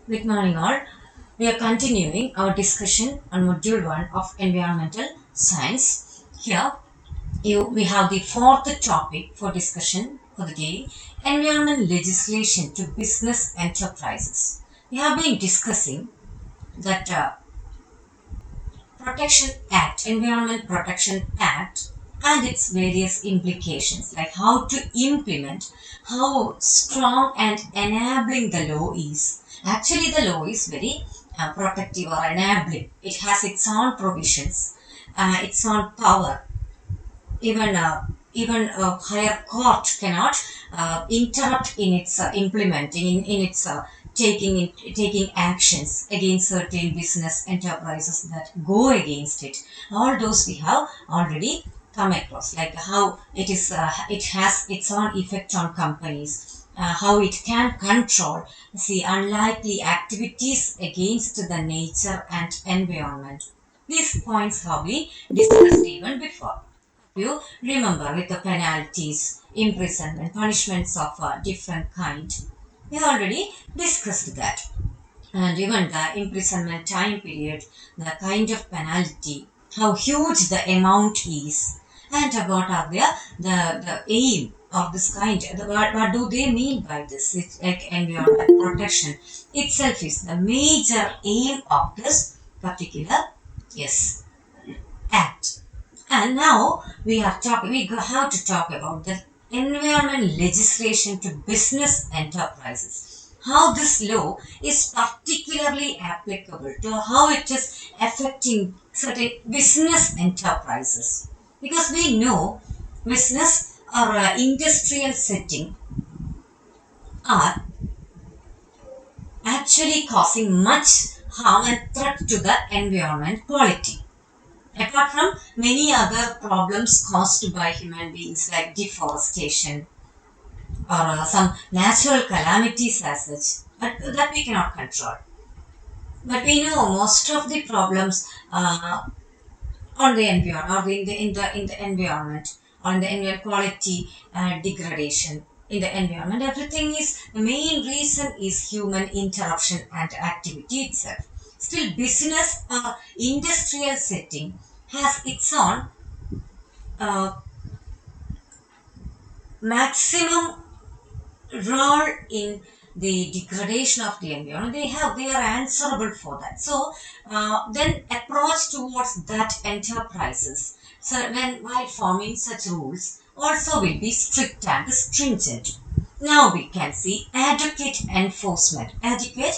Good morning, all. We are continuing our discussion on Module 1 of Environmental Science. Here, we have the fourth topic for discussion for the day, environment legislation to business enterprises. We have been discussing that Protection Act, Environment Protection Act, and its various implications, like how to implement, how strong and enabling the law is. Actually, the law is very protective or enabling. It has its own provisions, its own power. Even a higher court cannot interrupt in its implementing in its taking actions against certain business enterprises that go against it. All those we have already come across, like how it has its own effect on companies, how it can control the unlikely activities against the nature and environment. These points have been discussed even before. You remember, with the penalties, imprisonment, punishments of a different kind. We already discussed that. And even the imprisonment time period, the kind of penalty, how huge the amount is, and what are the aim of this kind. What do they mean by this? It's like environment protection itself is the major aim of this particular, yes, act. And now we have to talk about the environment legislation to business enterprises. How this law is particularly applicable to how it is affecting certain business enterprises. Because we know business or industrial setting are actually causing much harm and threat to the environment quality. Apart from many other problems caused by human beings like deforestation or some natural calamities as such, but that we cannot control. But we know most of the problems on the environment or in the environment or in the environment quality degradation in the environment, everything is the main reason is human interruption and activity itself. Still, business or industrial setting has its own uh, maximum role in the degradation of the environment. They are answerable for that. So then approach towards that enterprises, so when while forming such rules, also will be strict and stringent. Now we can see adequate enforcement. Adequate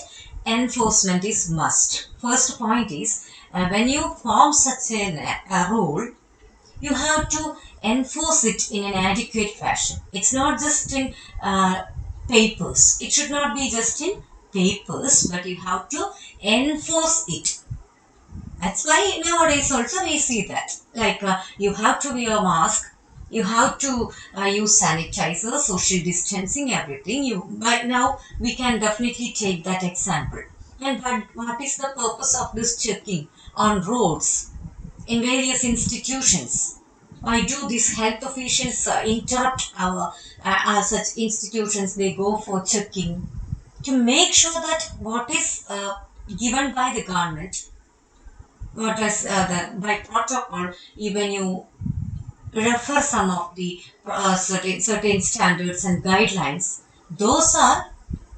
enforcement is must. First point is, when you form such a rule, you have to enforce it in an adequate fashion. It's not just in papers. It should not be just in papers, but you have to enforce it. That's why nowadays also we see that. Like you have to wear a mask, you have to use sanitizer, social distancing, everything. But now we can definitely take that example. And what is the purpose of this checking on roads in various institutions? Why do these health officials interrupt such institutions? They go for checking to make sure that what is given by the government, what is by protocol, even you refer some of the certain standards and guidelines. Those are,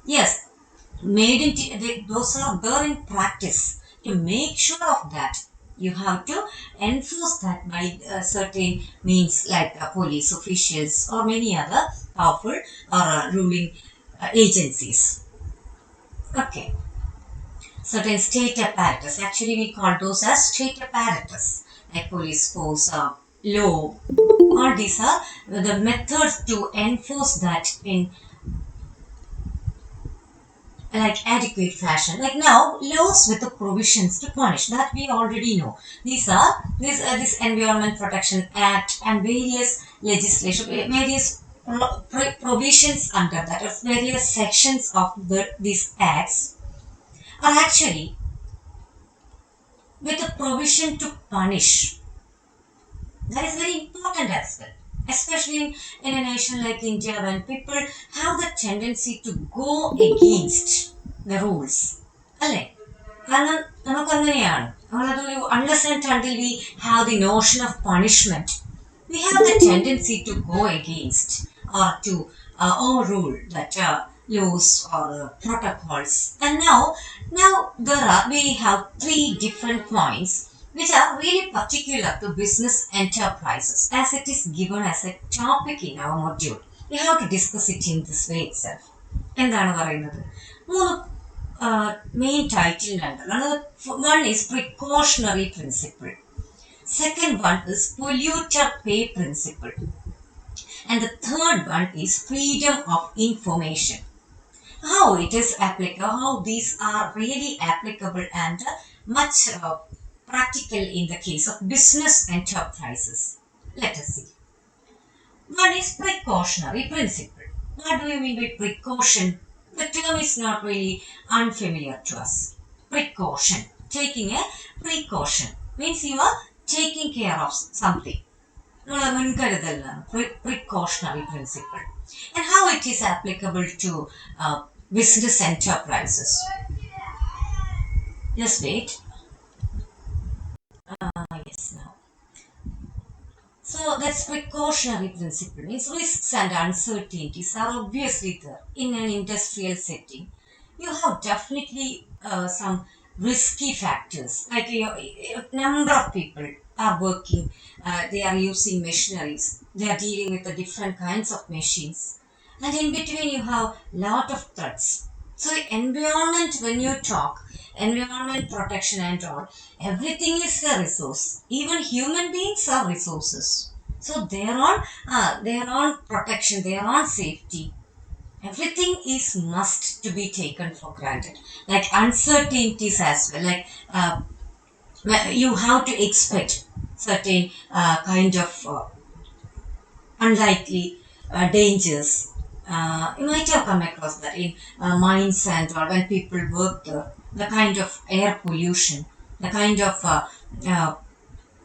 yes, those are there in practice. To make sure of that, you have to enforce that by certain means like police officials or many other powerful or ruling agencies. Okay, certain state apparatus, actually we call those as state apparatus, like police force, law. All these are the methods to enforce that in like adequate fashion. Like now, laws with the provisions to punish, that we already know. These are this Environment Protection Act and various legislation, various provisions under that, or various sections of these acts are actually with a provision to punish. That is very important as well, especially in a nation like India, when people have the tendency to go against the rules. കാരണം നമുക്കങ്ങനെയാണ്. നമ്മളതൊരു understand until we have the notion of punishment. We have the tendency to go against or to overrule that laws or protocols. And now we have three different points which are really particular to business enterprises, as it is given as a topic in our module. We have to discuss it in this way itself. എന്താണ് പറയുന്നത്? മൂന്ന് main ടൈറ്റിലുണ്ട്. One is precautionary principle. Second one is polluter pay principle. And the third one is freedom of information. How it is applicable, how these are really applicable and much practical in the case of business enterprises. Let us see. One is precautionary principle. What do you mean by precaution? The term is not really unfamiliar to us. Precaution. Taking a precaution means you are taking care of something. Precautionary principle. And how it is applicable to business enterprises. Just wait. Yes, now. So that's precautionary principle. Means risks and uncertainties are obviously there in an industrial setting. You have definitely some risky factors. Like a number of people are working, they are using machineries, they are dealing with the different kinds of machines. And in between you have lot of threats. So environment, when you talk, environment protection and all, everything is a resource. Even human beings are resources. So their own protection, their own safety, everything is must to be taken for granted. Like uncertainties as well. Like you have to expect certain kind of unlikely dangers. You might have come across that in mines and all, when people work there, the kind of air pollution, the kind of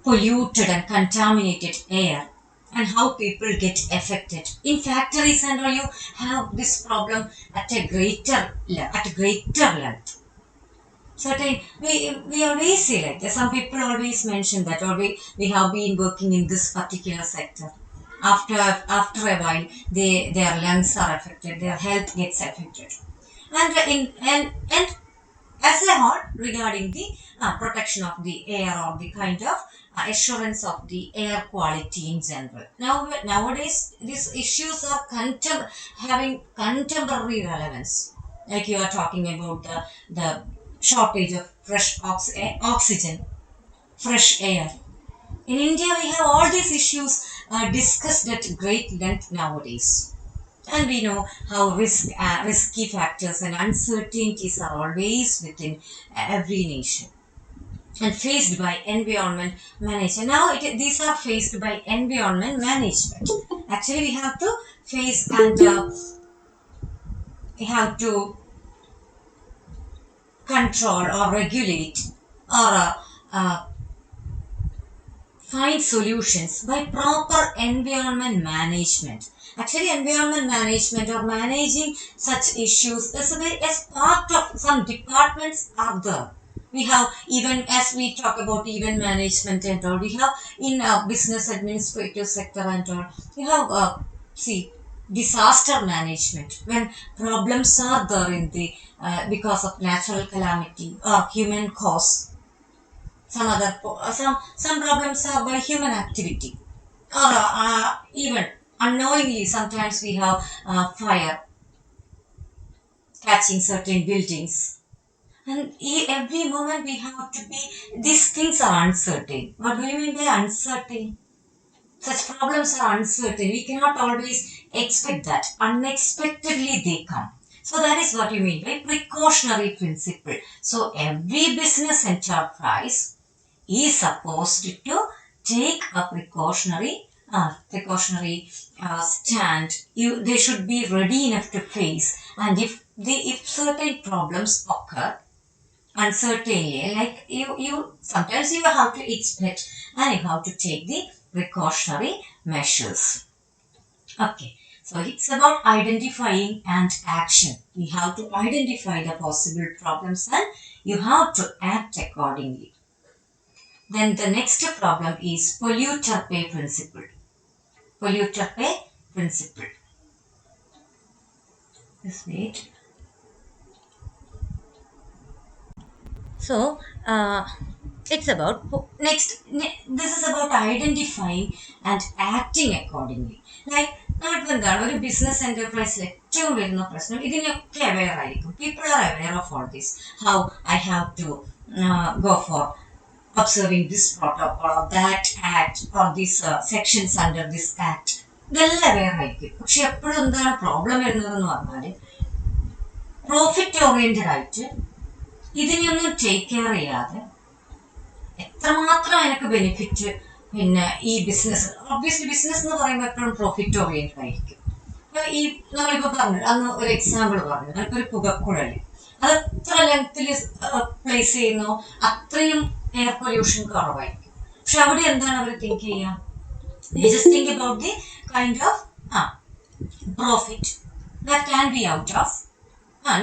polluted and contaminated air, and how people get affected. In factories and all, you have this problem at a greater length. Certain we always say like that. Some people always mention that, or we have been working in this particular sector. After a while, their lungs are affected, their health gets affected, and as a whole, regarding the protection of the air or the kind of assurance of the air quality in general. Nowadays, these issues are having contemporary relevance. Like you are talking about the shortage of fresh oxygen, fresh air. In India, we have all these issues discussed at great length nowadays. And we know how risky factors and uncertainties are always within every nation and faced by environment management. Now these are faced by environment management. Actually, we have to face and we have to control or regulate or find solutions by proper environment management. Actually, environment management or managing such issues is part of some departments are there. We have, even as we talk about event management and all, we have in business administrative sector and all, we have disaster management, when problems are there in the because of natural calamity or human cause. Some problems are by human activity, or even unknowingly sometimes we have fire catching certain buildings, and every moment we have to be, these things are uncertain. What do you mean by uncertain? Such problems are uncertain. We cannot always expect that. Unexpectedly they come. So that is what you mean by precautionary principle. So every business enterprise is supposed to take a precautionary stand. They should be ready enough to face, and if certain problems occur uncertainly, like you sometimes you have to expect and you have to take the precautionary measures. Okay, so So it's about identifying and action. You have to identify the possible problems and you have to act accordingly. Then the next problem is polluter pay principle. Polluter pay principle. Just wait. So it's about this is about identifying and acting accordingly. Like നമ്മളിപ്പോൾ എന്താണ് ഒരു business എന്റർപ്രൈസിൽ ഏറ്റവും വരുന്ന പ്രശ്നം ഇതിനൊക്കെ aware ആയിരിക്കും. People are aware of all this. How I have to go for observing this protocol or that act or these sections under this act. ഇതെല്ലാം aware ആയിരിക്കും. പക്ഷെ എപ്പോഴും എന്താണ് പ്രോബ്ലം വരുന്നതെന്ന് പറഞ്ഞാൽ പ്രോഫിറ്റ് ഓറിയന്റഡ് ആയിട്ട് ഇതിനെയൊന്നും ടേക്ക് കെയർ ചെയ്യാതെ എത്രമാത്രം എനിക്ക് ബെനിഫിറ്റ് പിന്നെ ഈ ബിസിനസ് ഒബ്വിയസ്ലി ബിസിനസ് എന്ന് പറയുമ്പോൾ എപ്പോഴും പ്രോഫിറ്റ് ഓറിയന്റഡ് ആയിരിക്കും. ഈ നമ്മളിപ്പോൾ പറഞ്ഞു അന്ന് ഒരു എക്സാമ്പിൾ പറഞ്ഞു അതിപ്പോൾ ഒരു പുകക്കുഴൽ അത് എത്ര ലെങ്ത്തിൽ പ്ലേസ് ചെയ്യുന്നോ അത്രയും എയർ പൊല്യൂഷൻ കുറവായിരിക്കും. പക്ഷെ അവിടെ എന്താണ് അവർ തിങ്ക് ചെയ്യുക? Just think about the kind of profit that can be out of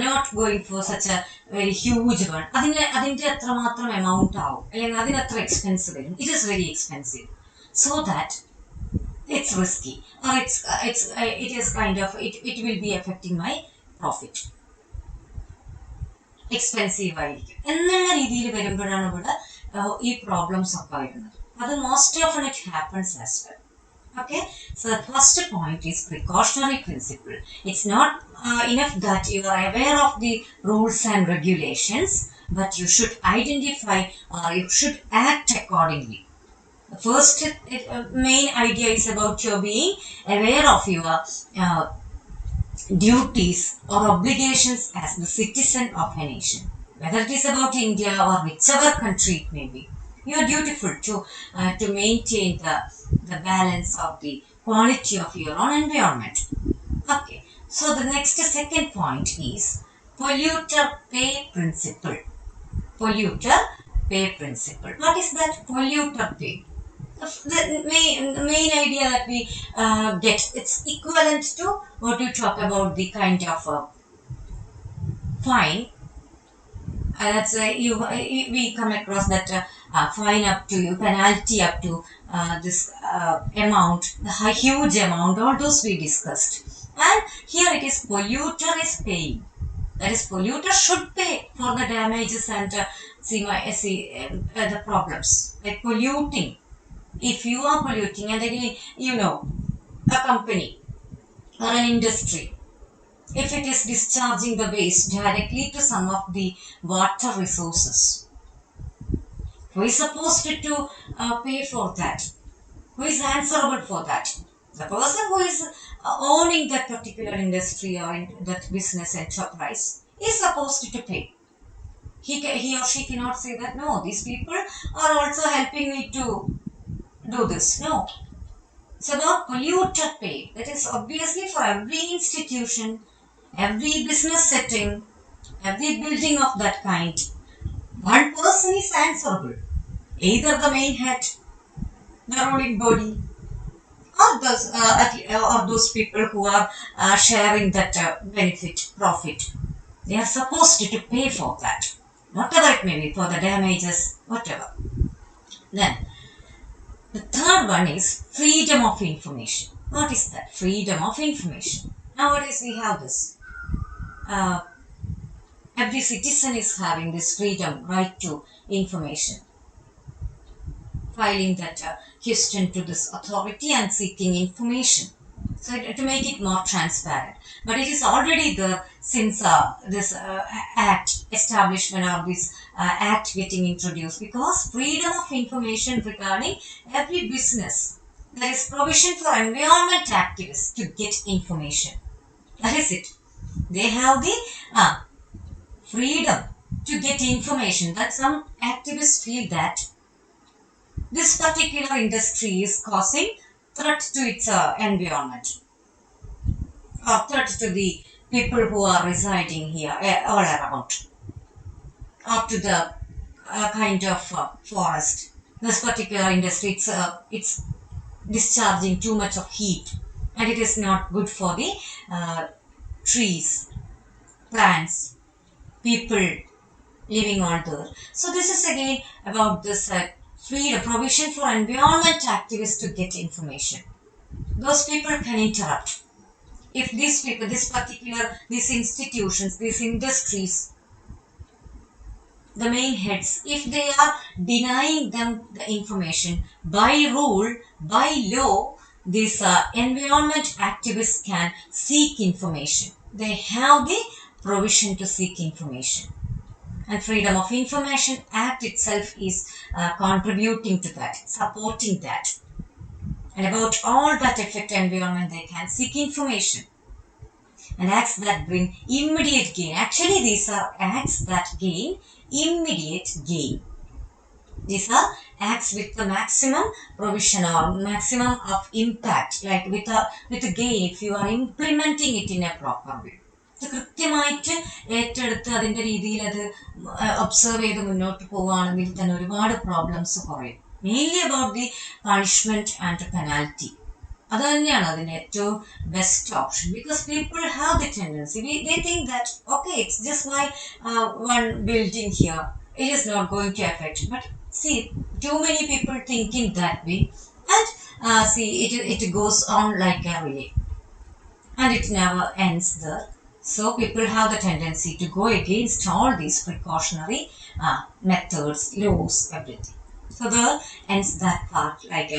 not going for such a very huge one. അതിന്റെ എത്രമാത്രം എമൗണ്ട് ആവും അല്ലെങ്കിൽ അതിനത്ര എക്സ്പെൻസ് വരും. It is very expensive. So that it's risky or it is kind of it will be affecting my profit. Expensive ആയിരിക്കും എന്നുള്ള രീതിയിൽ വരുമ്പോഴാണ് ഇവിടെ ഈ പ്രോബ്ലംസ് ഒക്കെ വരുന്നത്. അത് most often it happens as well. Okay, so the first point is precautionary principle. It's not enough that you are aware of the rules and regulations, but you should identify or you should act accordingly. The first main idea is about your being aware of your duties or obligations as the citizen of a nation. Whether it is about India or whichever country it may be, you are dutiful to maintain the balance of the quality of your own environment. Okay, so the second point is polluter pay principle. Polluter pay principle. What is that polluter pay? The main idea that we get, it's equivalent to what you talk about the kind of fine. That's we come across that fine up to penalty up to this amount, the huge amount, all those we discussed. And here it is polluter is paying. That is, polluter should pay for the damages and the problems. Like polluting. If you are polluting and again, you know, a company or an industry, if it is discharging the waste directly to some of the water resources, who is supposed to pay for that? Who is answerable for that? The person who is owning that particular industry or that business enterprise is supposed to pay. He or she cannot say that, no, these people are also helping me to do this. No. It's about polluter pay. That is obviously for every institution, every business setting, every building of that kind, one person is answerable. Either the main head, the ruling body, or those people who are sharing that benefit, profit. They are supposed to pay for that, whatever it may be, for the damages, whatever. Then, the third one is freedom of information. What is that? Freedom of information. Nowadays we have this. Every citizen is having this freedom, right to information. Filing that question to this authority and seeking information. So to make it more transparent. But it is already there since this act establishment or this act getting introduced, because freedom of information regarding every business. There is provision for environment activists to get information. That is it. They have the freedom to get information. That some activists feel that this particular industry is causing threat to its environment or threat to the people who are residing here all around, or to the kind of forest. This particular industry, it's discharging too much of heat and it is not good for the trees, plants, people living on Earth. So this is again about this freedom, provision for environment activists to get information. Those people can interrupt. If these people, these institutions, these industries, the main heads, if they are denying them the information by rule, by law, these environment activists can seek information. They have the provision to seek information. And Freedom of Information Act itself is contributing to that, supporting that. And about all that affect environment, they can seek information. And acts that bring immediate gain. Actually, these are acts that gain immediate gain. These are acts with the maximum provision or maximum of impact, like with a gain if you are implementing it in a proper way. ഇത് കൃത്യമായിട്ട് ഏറ്റെടുത്ത് അതിൻ്റെ രീതിയിൽ അത് observe ചെയ്ത് മുന്നോട്ട് പോവുകയാണെങ്കിൽ തന്നെ ഒരുപാട് പ്രോബ്ലംസ് കുറയും. Mainly about the punishment and penalty. അത് തന്നെയാണ് അതിൻ്റെ ഏറ്റവും best option. Because people have the tendency, they think that okay it's just my one building here, it is not going to affect. But see, too many people think in that way, and see, it goes on like a relay, and it never ends there. So people have the tendency to go against all these precautionary methods, laws, everything. So there ends that part, like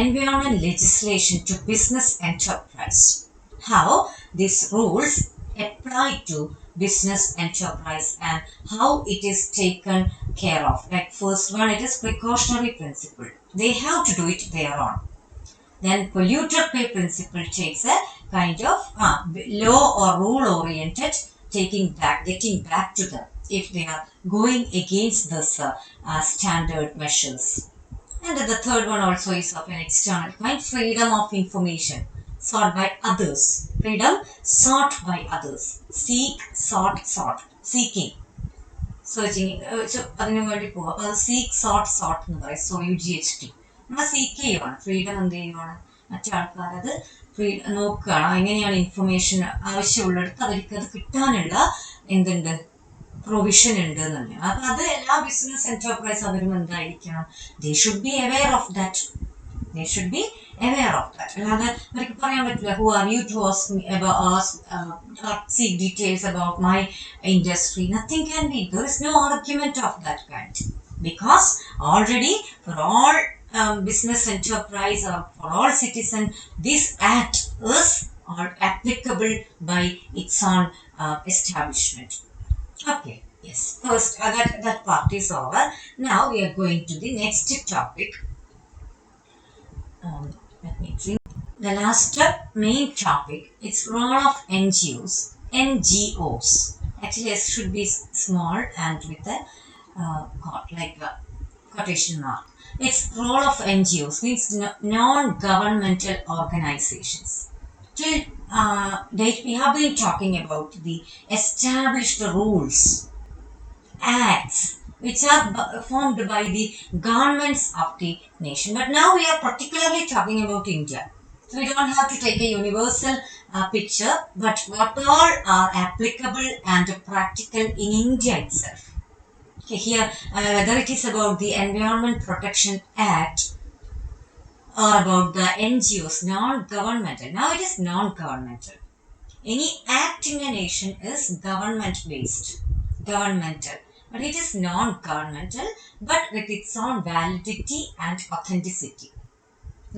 environment legislation to business enterprise. How these rules apply to business enterprise and how it is taken care of. Like first one, it is precautionary principle. They have to do it their own. Then polluter pay principle takes a kind of law or rule oriented, getting back to them if they are going against this standard measures. And the third one also is of an external kind, freedom of information sought by others. Freedom sought by others. Seek, sought, seeking, searching. So അതിനു വേണ്ടി പോവാം. അപ്പോൾ അത് seek saute എന്ന് പറയും. SOUGHT. നമ്മൾ seek ചെയ്യുവാണ്. Freedom എന്ത് ചെയ്യുവാണ്? മറ്റാൾക്കാരത് നോക്കുകയാണ് എങ്ങനെയാണ് ഇൻഫർമേഷൻ ആവശ്യമുള്ളിടത്ത് അവർക്ക് അത് കിട്ടാനുള്ള എന്തുണ്ട്, പ്രൊവിഷൻ ഉണ്ട് എന്നുള്ളത്. അപ്പം അത് എല്ലാ ബിസിനസ് എന്റർപ്രൈസ് അവരും എന്തായിരിക്കണം, they should be aware of that. They should be aware of that. അല്ലാതെ അവർക്ക് പറയാൻ പറ്റില്ല, who are you to ask me about seek details about my industry. Nothing can be. There is no argument of that kind. Because already for all business enterprise or for all citizens, this act is applicable by its own establishment. Okay. Yes. First, that part is over. Now we are going to the next topic. Let me drink. The last main topic is role of NGOs. NGOs. Actually, it should be small and with a quotation mark. Its role of NGOs means non-governmental organizations. Till date, we have been talking about the established rules, acts, which are formed by the governments of the nation. But now we are particularly talking about India. So we don't have to take a universal picture, but what all are applicable and practical in India itself. Okay, here, whether it is about the Environment Protection Act or about the NGOs, non-governmental. Now it is non-governmental. Any act in a nation is government-based, governmental. But it is non-governmental, but with its own validity and authenticity.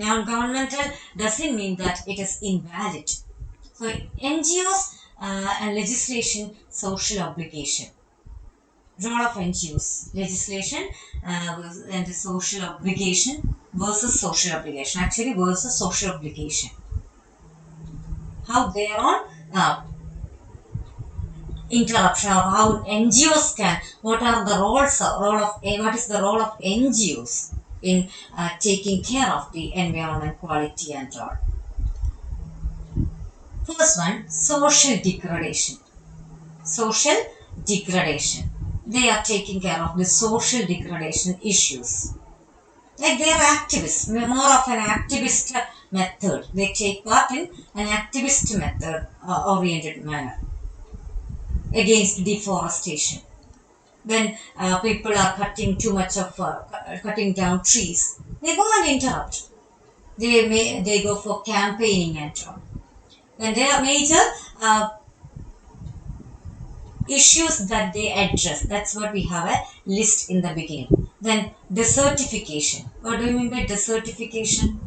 Non-governmental doesn't mean that it is invalid. So NGOs and legislation, social obligation. Role of NGOs, legislation and social obligation versus social obligation. Actually versus social obligation. How they are on interruption, or how NGOs can, what is the role of NGOs in taking care of the environment quality and all. First one, social degradation. Social degradation. They are taking care of the social degradation issues. Like they are activists, more of an activist method. They take part in an activist method oriented manner against deforestation. When people are cutting too much of cutting down trees, they go and interrupt. They go for campaigning and all. When there are major issues that they address, that's what we have a list in the beginning. Then desertification. What do you mean by desertification?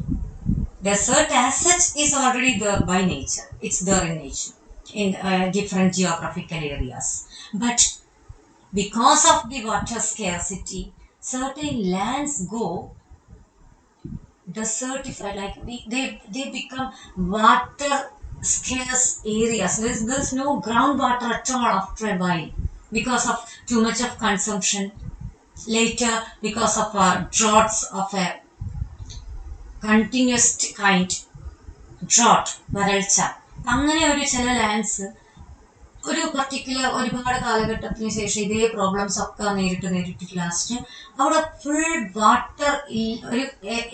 Desert as such is already there by nature. It's there in nature in different geographical areas. But because of the water scarcity, certain lands go desertified, like they become water scarce areas. There's no groundwater at all after a while because of too much of consumption. Later, because of droughts of a continuous kind, drought, വരൾച്ച, അങ്ങനെ ഒരു ചില lands ഒരു particular ഒരുപാട് കാലഘട്ടത്തിന് ശേഷം ഇതേ problems ഒക്കെ നേരിട്ട് ലാസ്റ്റ് അവിടെ ഫുൾ വാട്ടർ ഒരു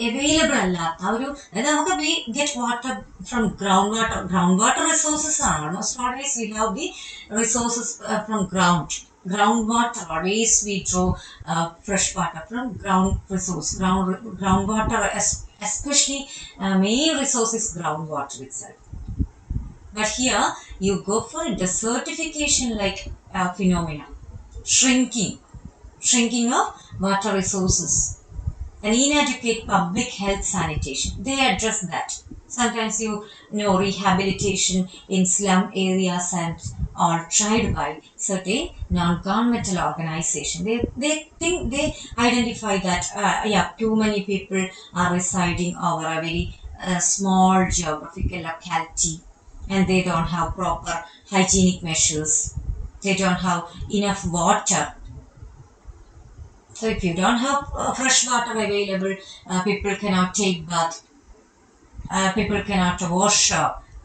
അവൈലബിൾ അല്ലാത്ത ഒരു, അതായത് നമുക്ക് we get water from ground water resources ആണ്. Almost always we have the resources from groundwater. Always we draw fresh water from ground resource. Groundwater, especially main resource is groundwater itself. But here you go for desertification like phenomena, shrinking of water resources, and inadequate public health sanitation. They address that. Sometimes you know rehabilitation in slum areas and are tried by certain non-governmental organizations. They think they identify that too many people are residing over a very small geographical locality, and they don't have proper hygienic measures. They don't have enough water. So if you don't have fresh water available, people cannot take bath. People cannot wash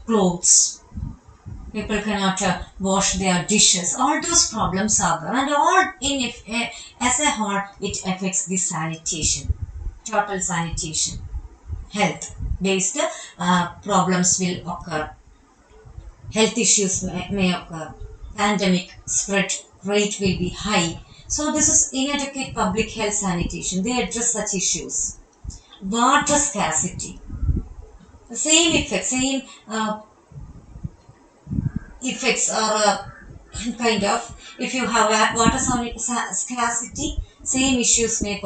clothes. People cannot wash their dishes. All those problems are there, and all as a whole, it affects the sanitation, total sanitation, health-based problems will occur. Health issues may occur. Pandemic spread rate will be high. So this is inadequate public health sanitation. They address such issues. Water scarcity. The same effects, effects are kind of, if you have water scarcity, same issues may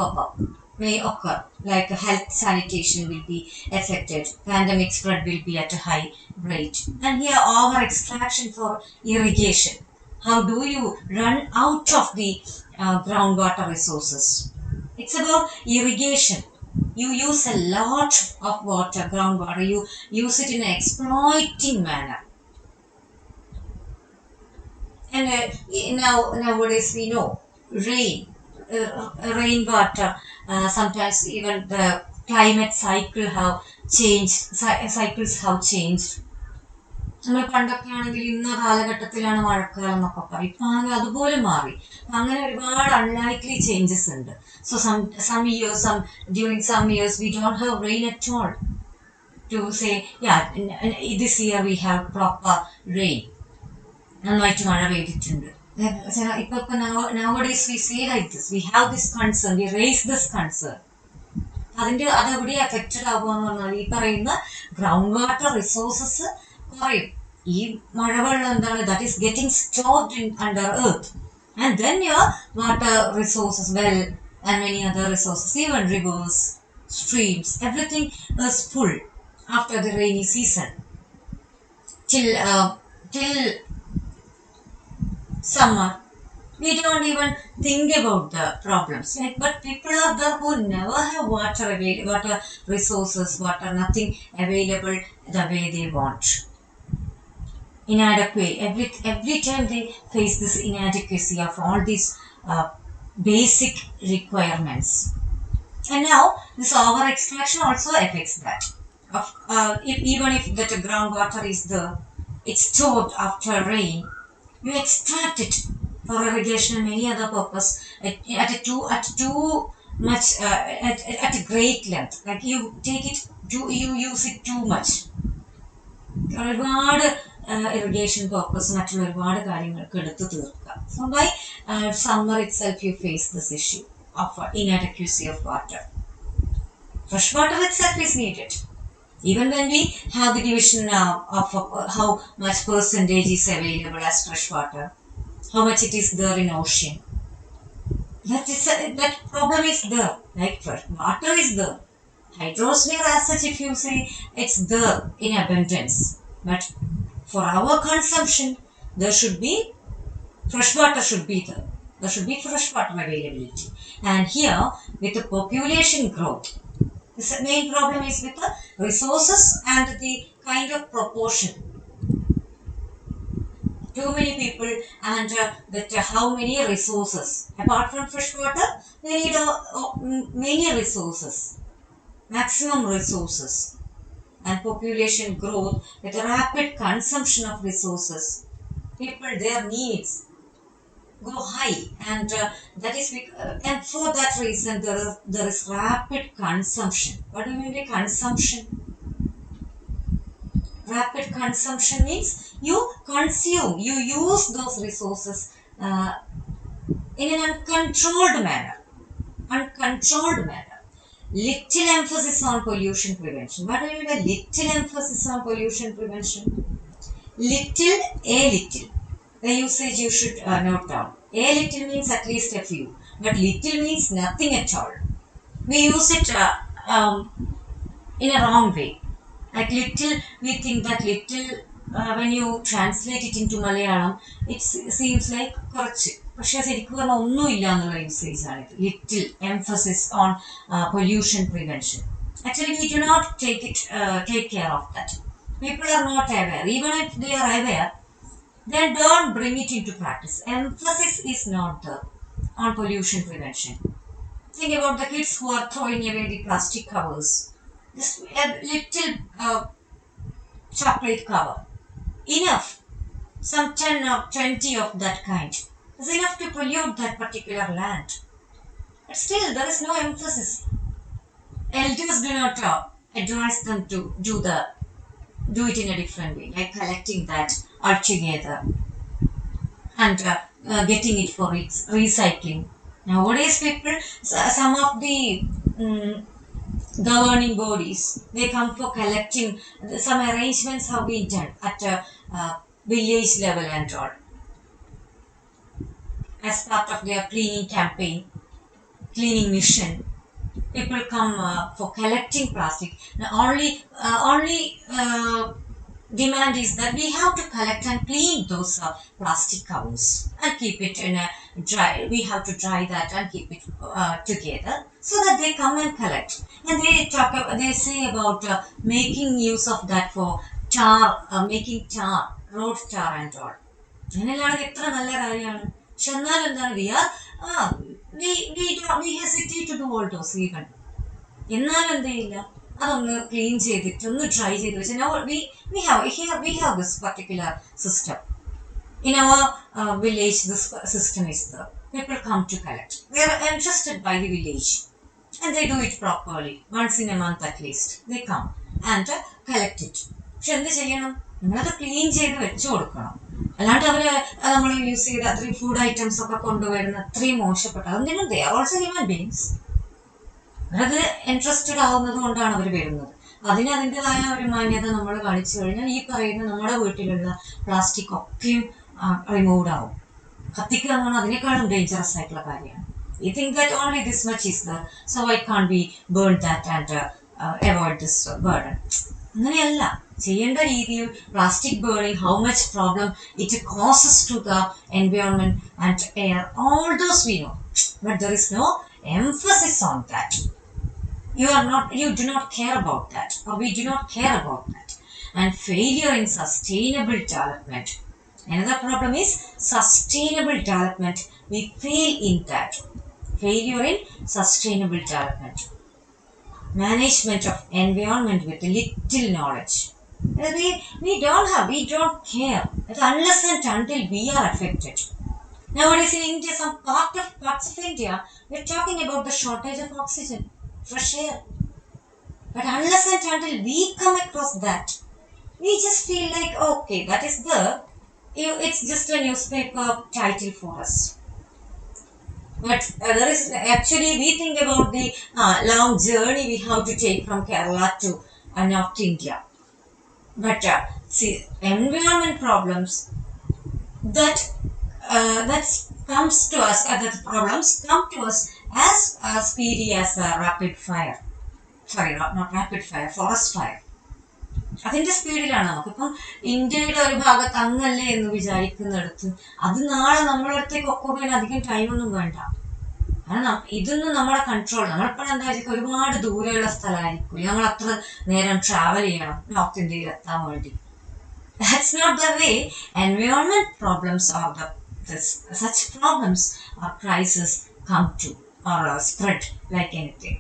occur, like health sanitation will be affected, pandemic spread will be at a high rate, and here over extraction for irrigation. How do you run out of the groundwater resources? It's about irrigation. You use a lot of water, groundwater, you use it in an exploiting manner. And nowadays we know rainwater, sometimes even the climate cycles have changed. നമ്മൾ പണ്ടൊക്കെ ആണെങ്കിൽ ഇന്ന കാലഘട്ടത്തിലാണ് മഴക്കാലം എന്നൊക്കെ പറയും. ഇപ്പൊ ആണെങ്കിൽ അതുപോലെ മാറി. അങ്ങനെ ഒരുപാട് അൺലൈക്ലി ചേഞ്ചസ് ഉണ്ട്. So during some years we don't have rain at all to say this year we have proper rain. നന്നായിട്ട് മഴ പെയ്തിട്ടുണ്ട്. ഇപ്പൊ nowadays we say like this, we have this concern, we raise this concern. അതെവിടെ affected ആവുകയെന്ന് പറഞ്ഞാൽ ഈ പറയുന്ന ground water resources കുറയും. ഈ മഴവെള്ളം എന്താണ്, that is getting stored under earth, and then your water resources, well and many other resources, even rivers, streams, everything is full after the rainy season till summer. We don't even think about the problems, but people are there who never have water resources, nothing available the way they want. Inadequate, every time they face this inadequacy of all these basic requirements. And now this over extraction also affects that. Even if that groundwater is there, it's stored after rain, you extract it for irrigation and many other purpose at a great length. Like you take it you use it too much. ഒരുപാട് irrigation purpose മറ്റുള്ള ഒരുപാട് കാര്യങ്ങൾക്ക് എടുത്തു തീർക്കുക. So by summer itself you face this issue of inadequacy of water. Fresh water itself is needed. Even when we have the division of how much percentage is available as fresh water, how much it is there in ocean, that problem is there. Like fresh water is there. Hydrosphere as such, if you say, it's there in abundance. But for our consumption, there should be fresh water should be there. There should be fresh water availability. And here, with the population growth, the main problem is with the resources and the kind of proportion. Too many people and that how many resources. Apart from fresh water, we need many resources. Maximum resources and population growth with a rapid consumption of resources, people their needs go high, and that is and for that reason there is rapid consumption. What do you mean by consumption? Rapid consumption means you consume, you use those resources in an uncontrolled manner. Little emphasis on pollution prevention. What do you mean by little emphasis on pollution prevention? Little, a little. The usage you should note down. A little means at least a few, but little means nothing at all. We use it in a wrong way. Like little, we think that little, when you translate it into Malayalam, it seems like കുറച്ച്. പക്ഷെ ശരിക്കും പറഞ്ഞാൽ ഒന്നുമില്ല എന്നുള്ള usage ആണ് ഇത്. Little emphasis on pollution prevention. Actually, we do not take care of that. People are not aware. Even if they are aware, they don't bring it into practice. Emphasis is not there on pollution prevention. Think about the kids who are throwing away the plastic covers. Just a little chocolate cover. Enough. Some 10 or 20 of that kind is enough to pollute that particular land. But still, there is no emphasis. Elders do not advise them to do it in a different way, like collecting that altogether and getting it for recycling. Nowadays, people, some of the governing bodies, they come for collecting. Some arrangements have been done at village level and all, as part of their cleaning campaign, cleaning mission. People come for collecting plastic. Now, only demand is that we have to collect and clean those plastic covers and keep it in a dry. We have to dry that and keep it together so that they come and collect. And they say about making use of that for tar, making tar, road tar and all. അങ്ങനെയാണ് എത്ര നല്ല കാര്യമാണ്. പക്ഷെ എന്നാലും എന്താണ് we hesitate to do all those even. എന്നാലും എന്ത് ചെയ്യില്ല, അതൊന്ന് ക്ലീൻ ചെയ്തിട്ട് ഒന്ന് ട്രൈ ചെയ്ത് വെച്ചാൽ we have this particular system. In our village, this system is there. People come to collect. They are entrusted by the village and they do it properly. Once in a month at least. They come and collect it. പക്ഷെ എന്ത് ചെയ്യണം, നമ്മളത് clean ചെയ്ത് വെച്ചു കൊടുക്കണം. അല്ലാണ്ട് നമ്മൾ use ചെയ്ത് അത്രയും ഫുഡ് ഐറ്റംസ് ഒക്കെ കൊണ്ടുവരുന്ന അത്രയും മോശപ്പെട്ട അതെന്തിനും they are also human beings. അവരത് ഇൻട്രസ്റ്റഡ് ആവുന്നത് കൊണ്ടാണ് അവർ വരുന്നത്. അതിന് അതിൻ്റെതായ ഒരു മാന്യത നമ്മൾ കാണിച്ചു കഴിഞ്ഞാൽ ഈ പറയുന്ന നമ്മുടെ വീട്ടിലുള്ള പ്ലാസ്റ്റിക് ഒക്കെയും റിമൂവ്ഡ് ആവും. കത്തിക്കുക എന്ന് പറഞ്ഞാൽ അതിനേക്കാളും ഡേഞ്ചറസ് ആയിട്ടുള്ള കാര്യമാണ്. You think that only this much is there, so why can't we burn that and avoid this burden? അങ്ങനെയല്ല ചെയ്യേണ്ട രീതിയിൽ. Plastic burning, how much problem it causes to the environment and air, all those we know, but there is no emphasis on that. You do not care about that, or we do not care about that. And failure in sustainable development. Another problem is sustainable development. We fail in that. Failure in sustainable development. Management of environment with little knowledge. We don't care unless and until we are affected. Nowadays in India, some parts of India, we're talking about the shortage of oxygen, fresh air. But unless and until we come across that, we just feel like, okay, that is it's just a newspaper title for us. But there is actually, we think about the long journey we have to take from Kerala to North India. But see, environment problems that that comes to us, that problems come to us as speedy as a rapid fire. Sorry, not rapid fire, forest fire. അതിന്റെ സ്പീഡിലാണ് നമുക്കിപ്പം ഇന്ത്യയുടെ ഒരു ഭാഗത്ത് അങ്ങല്ലേ എന്ന് വിചാരിക്കുന്നിടത്ത് അത് നാളെ നമ്മളെ അടുത്തേക്ക് ഒക്കെ പോകാൻ അധികം ടൈമൊന്നും വേണ്ട. കാരണം ഇതൊന്നും നമ്മുടെ കൺട്രോൾ, നമ്മളിപ്പോൾ എന്താ വെച്ചാൽ ഒരുപാട് ദൂരെയുള്ള സ്ഥലമായിരിക്കും, നമ്മൾ അത്ര നേരം ട്രാവൽ ചെയ്യണം നോർത്ത് ഇന്ത്യയിൽ എത്താൻ വേണ്ടി. That's not the way. Environment problems or such problems or crises come to or spread like anything.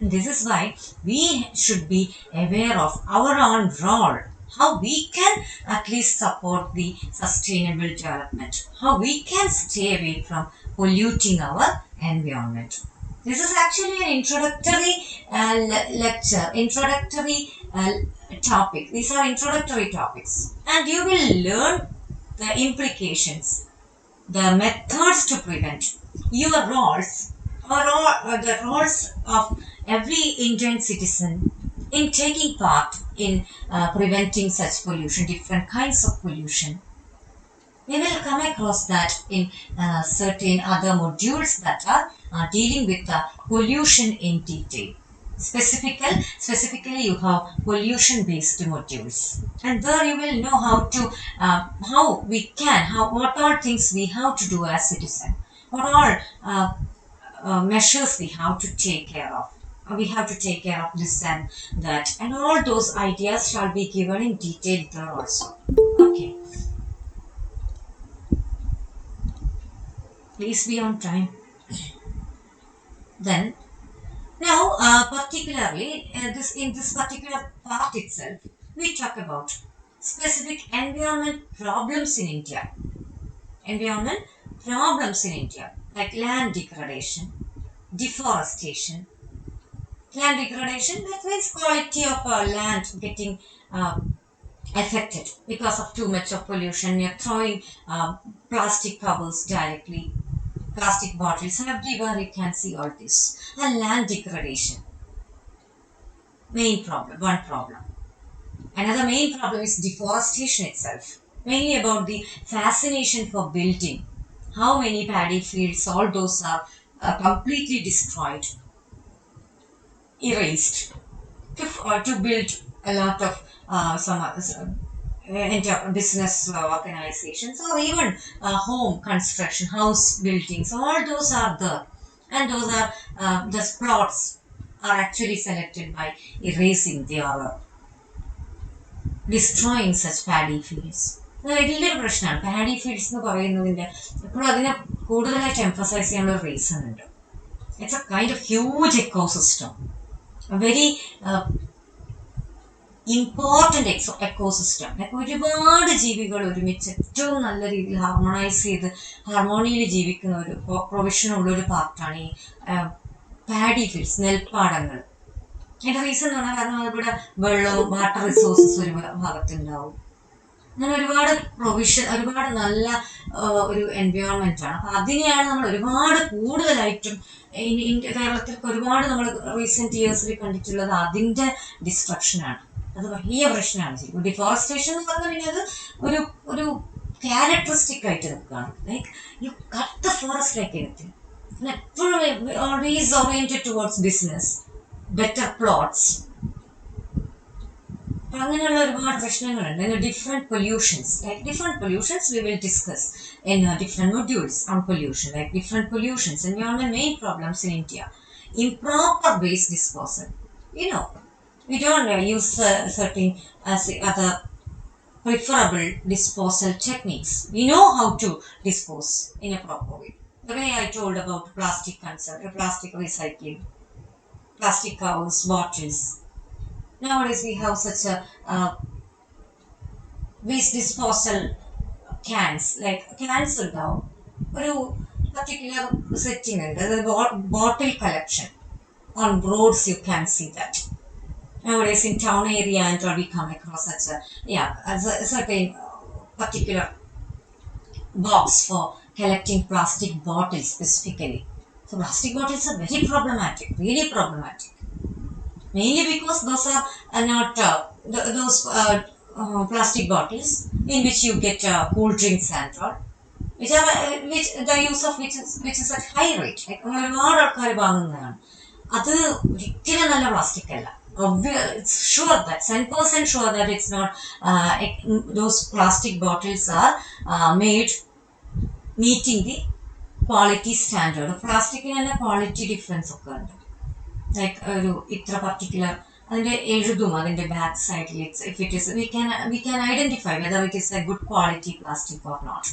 And this is why we should be aware of our own role, how we can at least support the sustainable development, how we can stay away from polluting our environment. This is actually an introductory lecture, introductory topic. These are introductory topics, and you will learn the implications, the methods to prevent, your roles, or the roles of every Indian citizen in taking part in preventing such pollution, different kinds of pollution. We will come across that in certain other modules that are dealing with the pollution in detail. Specifically, you have pollution-based modules, and there you will know what all things we have to do as citizen, what all measures we have to take care of. We have to take care of this and that, and all those ideas shall be given in detail there also. Okay. Please be on time. Then, now particularly in this particular part itself, we talk about specific environment problems in India. Environment problems in India, like land degradation, deforestation. Land degradation, that means quality of land getting affected because of too much of pollution. You're throwing plastic covers directly, plastic bottles, everywhere you can see all this. And land degradation, main problem, one problem. Another main problem is deforestation itself, mainly about the fascination for building. How many paddy fields, all those are completely destroyed, erased, to build a lot of some business organizations, or even home construction, house buildings. All those are there, and those are the plots are actually selected by erasing their destroying such paddy fields. വലിയൊരു പ്രശ്നമാണ് paddy fields എന്ന് പറയുന്നതിൻ്റെ. എപ്പോഴും അതിനെ കൂടുതലായിട്ട് emphasise ചെയ്യാനുള്ള ഒരു reason ഉണ്ട്. It's A kind of huge ecosystem, very important ecosystem. Like ഒരുപാട് ജീവികൾ ഒരുമിച്ച് ഏറ്റവും നല്ല രീതിയിൽ ഹാർമോണൈസ് ചെയ്ത് ഹാർമോണിയിൽ ജീവിക്കുന്ന ഒരു പ്രൊവിഷനുള്ളൊരു പാർട്ടാണ് ഈ പാഡി ഫീൽഡ്സ്, നെൽപ്പാടങ്ങൾ. അതിൻ്റെ റീസൺ എന്ന് പറഞ്ഞാൽ കാരണം ഇവിടെ വെള്ളവും വാട്ടർ റിസോഴ്സസ് ഒരു ഭാഗത്തുണ്ടാവും. അങ്ങനെ ഒരുപാട് ഒരുപാട് നല്ല ഒരു എൻവയോൺമെന്റ് ആണ്. അപ്പൊ അതിനെയാണ് നമ്മൾ ഒരുപാട് കൂടുതലായിട്ടും കേരളത്തിൽ ഒരുപാട് നമ്മൾ റീസെന്റ് ഇയേഴ്സിൽ കണ്ടിട്ടുള്ളത് അതിന്റെ ഡിസ്ട്രക്ഷനാണ്. അത് വലിയ പ്രശ്നമാണ്. ശരിക്കും ഡിഫോറസ്റ്റേഷൻ എന്ന് പറഞ്ഞാൽ പിന്നെ അത് ഒരു ഒരു ക്യാരക്ടറിസ്റ്റിക് ആയിട്ട് നിൽക്കുകയാണ്. Like you cut the forest like anything. എപ്പോഴും always oriented towards business, better plots. അപ്പം അങ്ങനെയുള്ള ഒരുപാട് പ്രശ്നങ്ങളുണ്ട്. Different pollutions, like different pollutions we will discuss in different modules on pollution, like different pollutions. And one of the main problems in India, improper waste disposal. We don't use certain other preferable disposal techniques. We know how to dispose in a proper way. The way I told about plastic plastic recycling, plastic covers, bottles. Nowadays we have such a waste disposal cans, like cans ഉണ്ടാവും, ഒരു particular setting ഉണ്ട്, ബോട്ടിൽ collection on roads you can see that. nowadays in town area and all we come across such a certain particular box for collecting plastic bottles specifically. So plastic bottles are very problematic, really problematic. Mainly because those are not those plastic bottles in which you get cool drinks and all, which the use of which is at high rate. Like ഒരുപാട് ആൾക്കാർ വാങ്ങുന്നതാണ്. അത് ഒരിക്കലും നല്ല plastic അല്ല. It's sure that 10% sure that it's not those plastic bottles are made meeting the quality standard. Plastic in a quality difference occurred. Like itra particular അതിന്റെ എഴുതും അതിന്റെ back സൈഡിൽ if it is we can identify whether it is a good quality plastic or not.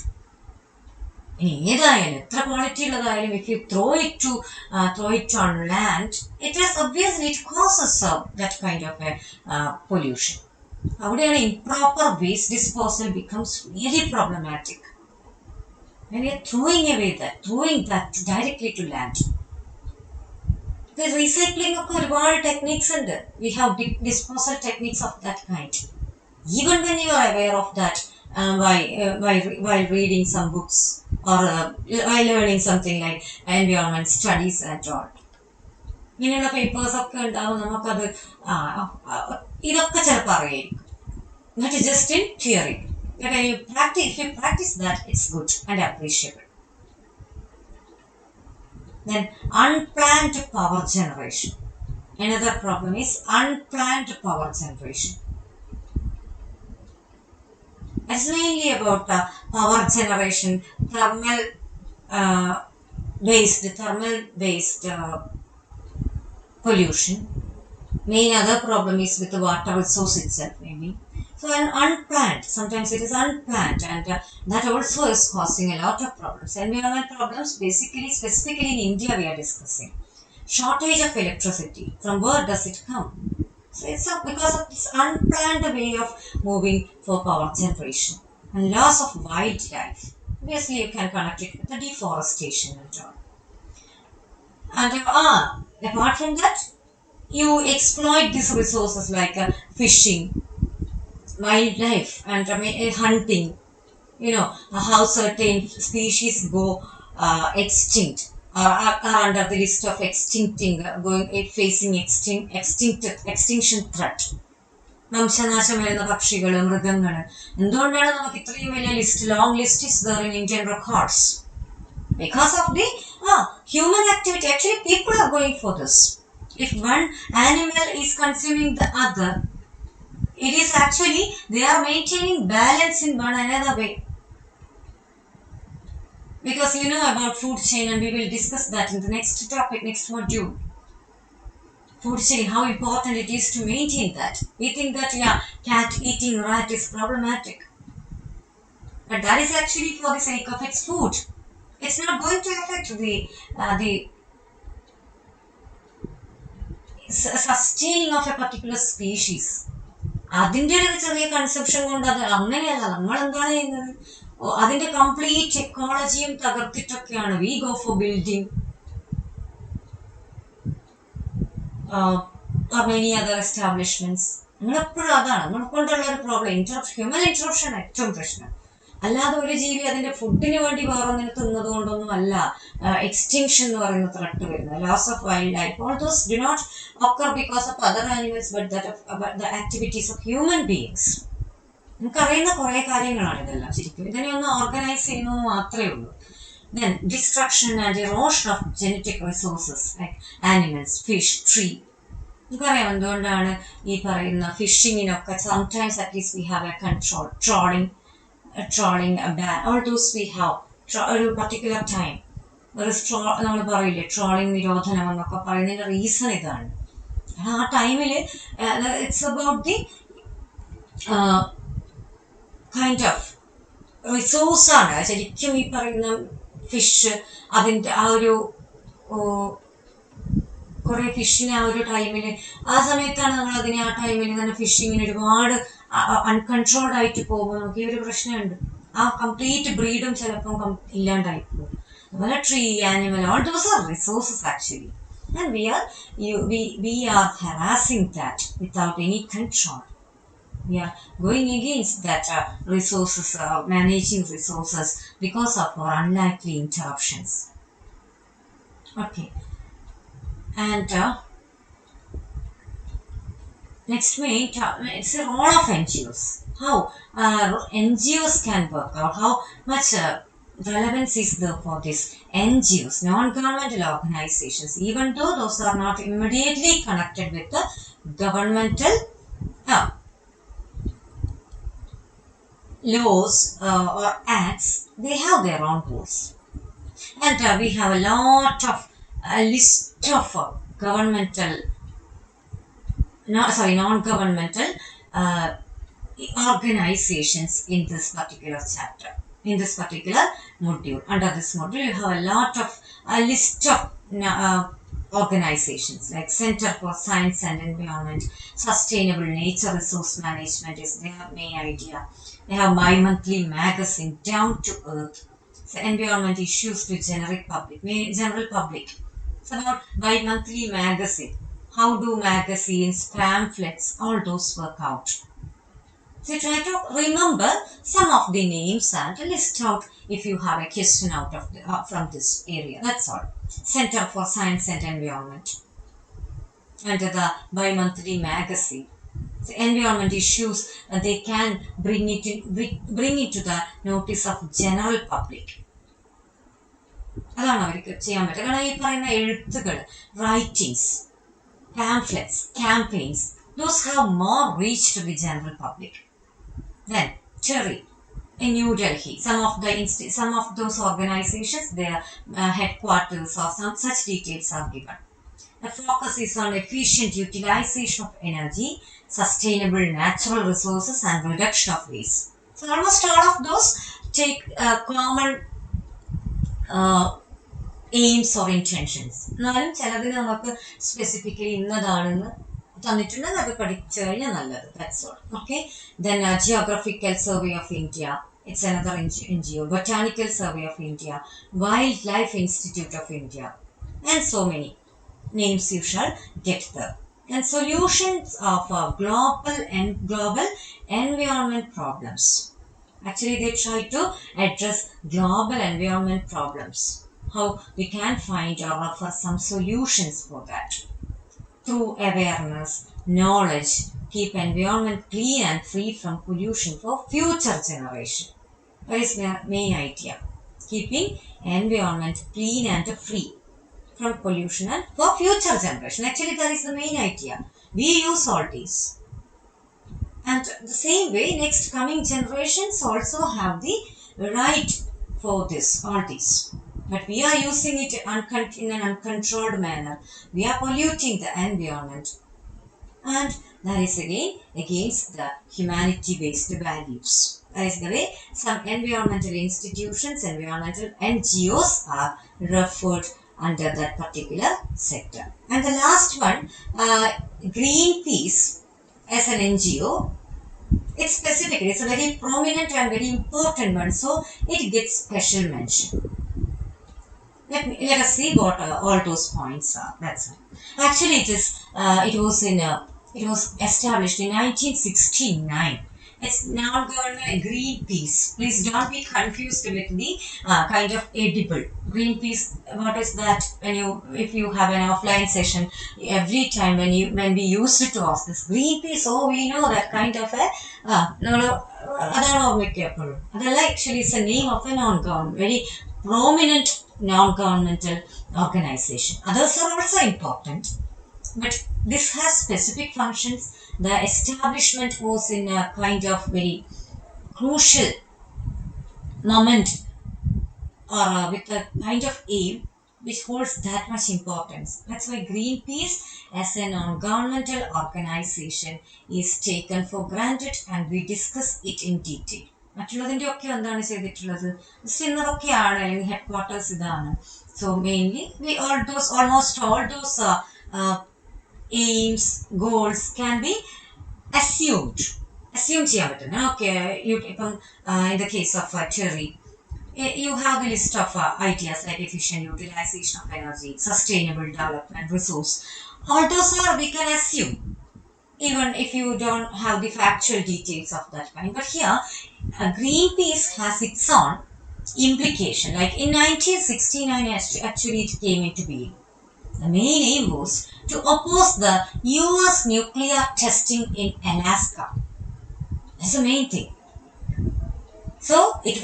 ഇനി ഏതായാലും എത്ര quality ഉള്ളതായാലും if you throw it on land, it is obviously it causes that kind of a pollution. അവിടെയാണ് improper waste disposal becomes really problematic. When we are throwing that directly to land. The recycling of ഒരുപാട് techniques ഉണ്ട്. We have disposal techniques of that kind. Even when you are aware of that while reading some books or while learning something like environment studies and all. ഇങ്ങനെയുള്ള papers ഒക്കെ ഉണ്ടാവും, നമുക്കത് ഇതൊക്കെ ചിലപ്പോൾ അറിയായിരിക്കും. Not just in theory. But if you practice that, it's good and appreciable. Then unplanned power generation. Another problem is unplanned power generation. It's mainly about power generation, thermal based pollution. Main other problem is with the water resource itself, maybe. So unplanned, sometimes it is unplanned, and that also is causing a lot of problems. Environment problems, specifically in India we are discussing. Shortage of electricity, from where does it come? So it's because of this unplanned way of moving for power generation. And loss of wildlife. Obviously you can connect it with the deforestation and all. And apart from that, you exploit these resources like fishing, wildlife, and hunting. How certain species go extinct or are under the list of facing extinction threat. വംശനാശം വരുന്ന പക്ഷികൾ, മൃഗങ്ങൾ. എന്തുകൊണ്ടാണ് നമുക്ക് ഇത്രയും വലിയ long list is there in Indian records? Because of the human activity. Actually people are going for this. If one animal is consuming the other, it is actually they are maintaining balance in one another way. Because you know about food chain, and we will discuss that in the next topic, next module. Food chain, how important it is to maintain that. We think that cat eating rat is problematic, but that is actually for the sake of its food. It's not going to affect the sustaining of a particular species. അതിൻ്റെ ഒരു ചെറിയ conception കൊണ്ട് അത് അങ്ങനെയല്ല. നമ്മൾ എന്താണ് ചെയ്യുന്നത്? അതിന്റെ കംപ്ലീറ്റ് എക്കോളജിയും തകർത്തിട്ടൊക്കെയാണ് we go for building many other establishments. നമ്മളെപ്പോഴും അതാണ് നമ്മളെ കൊണ്ടുള്ള ഒരു പ്രോബ്ലം. ഹ്യൂമൻ ഇന്ററപ്ഷൻ ഏറ്റവും പ്രശ്നം. അല്ലാതെ ഒരു ജീവി അതിന്റെ ഫുഡിന് വേണ്ടി വേറൊന്നിനെ തിന്നത് കൊണ്ടൊന്നും അല്ല എക്സ്റ്റിങ്ഷൻ എന്ന് പറയുന്ന ത്രെട്ട് വരുന്നത്. Loss of wildlife, all those do not occur because of other animals but the activities of human beings. നമുക്കറിയുന്ന കുറേ കാര്യങ്ങളാണ് ഇതെല്ലാം. ശരിക്കും ഇതിനെ ഒന്ന് ഓർഗനൈസ് ചെയ്യുന്നത് മാത്രമേ ഉള്ളൂ. Then destruction and erosion of genetic resources like animals, fish, tree. നമുക്കറിയാം എന്തുകൊണ്ടാണ് ഈ പറയുന്ന ഫിഷിങ്ങിനൊക്കെ sometimes at least we have a control. Trolling ban, all those we have ഒരു പർട്ടിക്കുലർ ടൈം നമ്മൾ പറയില്ലേ ട്രോളിങ് നിരോധനം എന്നൊക്കെ പറയുന്നതിന്റെ റീസൺ ഇതാണ്. ആ ടൈമില് it's about the kind of resource ആണ് ശരിക്കും ഈ പറയുന്ന ഫിഷ്. അതിൻ്റെ ആ ഒരു കുറെ ഫിഷിന് ആ ഒരു ടൈമിൽ ആ സമയത്താണ് നമ്മൾ അതിനെ ആ ടൈമിൽ തന്നെ ഫിഷിങ്ങിന് ഒരുപാട് അൺകൺട്രോൾഡ് ആയിട്ട് പോകുമ്പോൾ നമുക്ക് ഈ ഒരു പ്രശ്നമുണ്ട്. ആ കംപ്ലീറ്റ് ബ്രീഡും ചിലപ്പം ഇല്ലാണ്ടായി പോകും. അതുപോലെ tree, animal, all those are resources actually. and we are harassing that without any control. We are going against that resources, managing resources because of our unlikely interruptions. Okay, and next it's the role of NGOs. How NGOs can work out, how much relevance is there for this NGOs, non-governmental organizations, even though those are not immediately connected with the governmental uh, laws or acts, they have their own rules. And we have a lot of a list of governmental, non-governmental uh, organizations in this particular chapter, in this particular module. Under this module, you have a lot of a list of organizations like Center for Science and Environment, Sustainable Nature Resource Management is their main idea. They have bi-monthly magazine, Down to Earth, so environment issues to general public. It's about bi-monthly magazine. How do magazines, pamphlets, all those work out? So try to remember some of the names and list out if you have a question out of from this area. That's all. Center for Science and Environment. Under the bi-monthly magazine. So environment issues, they can bring it to the notice of general public. അതാണ് അവർക്ക് ചെയ്യാൻ പറ്റുക. കാരണം ഈ പറയുന്ന എഴുത്തുകൾ, writings, pamphlets, campaigns, those have more reach to the general public. Then TERI in New Delhi, some of those organizations, their headquarters or some such details are given. The focus is on efficient utilization of energy, sustainable natural resources, and reduction of waste. So almost all of those take common aims or intentions. എന്നാലും ചിലതിന് നമുക്ക് specifically ഇന്നതാണെന്ന് തന്നിട്ടുണ്ടെങ്കിൽ അത് പഠിച്ചു കഴിഞ്ഞാൽ നല്ലത്. That's all. Okay. Then Geographical Survey of India. It's another NGO. Botanical Survey of India. Wildlife Institute of India. And so many names you shall get there. And solutions of global environment problems. Actually, they try to address global environment problems. How we can find or offer some solutions for that. Through awareness, knowledge, keep environment clean and free from pollution for future generation. That is the main idea. Keeping environment clean and free from pollution and for future generation. Actually, that is the main idea. We use all these. And the same way, next coming generations also have the right for this, all these. But we are using it in an uncontrolled manner. We are polluting the environment. And that is again against the humanity-based values. That is the way some environmental institutions, environmental NGOs are referred under that particular sector. And the last one, Greenpeace as an NGO, it's specific. It's a very prominent and very important one, so it gets special mention. Let us see what all those points are. That's all. Actually, it was established in 1969. It's non-government Greenpeace. Please don't be confused with the kind of edible Greenpeace. What is that? If you have an offline session, every time when we used to ask this Greenpeace, oh, we know that kind of a actually it's the name of a non-government, very prominent non-governmental organization. Others are also important, but this has specific functions. The establishment was in a kind of very crucial moment or with a kind of aim which holds that much importance. That's why Greenpeace as a non-governmental organization is taken for granted and we discuss it in detail. മറ്റുള്ളതിൻ്റെ ഒക്കെ എന്താണ് ചെയ്തിട്ടുള്ളത്, ഇന്നതൊക്കെയാണ് അല്ലെങ്കിൽ headquarters ഇതാണ്. So mainly almost all those aims, goals can be assume ചെയ്യാൻ പറ്റും. Okay, ഇപ്പം in the case of TERI, You have the list of ideas like efficient utilization of energy, sustainable development, resource. All those are we can assume, even if you don't have the factual details of that kind. But here, Greenpeace has its own implication. Like in 1969, actually it came into being. The main aim was to oppose the US nuclear testing in Alaska. That's the main thing. So it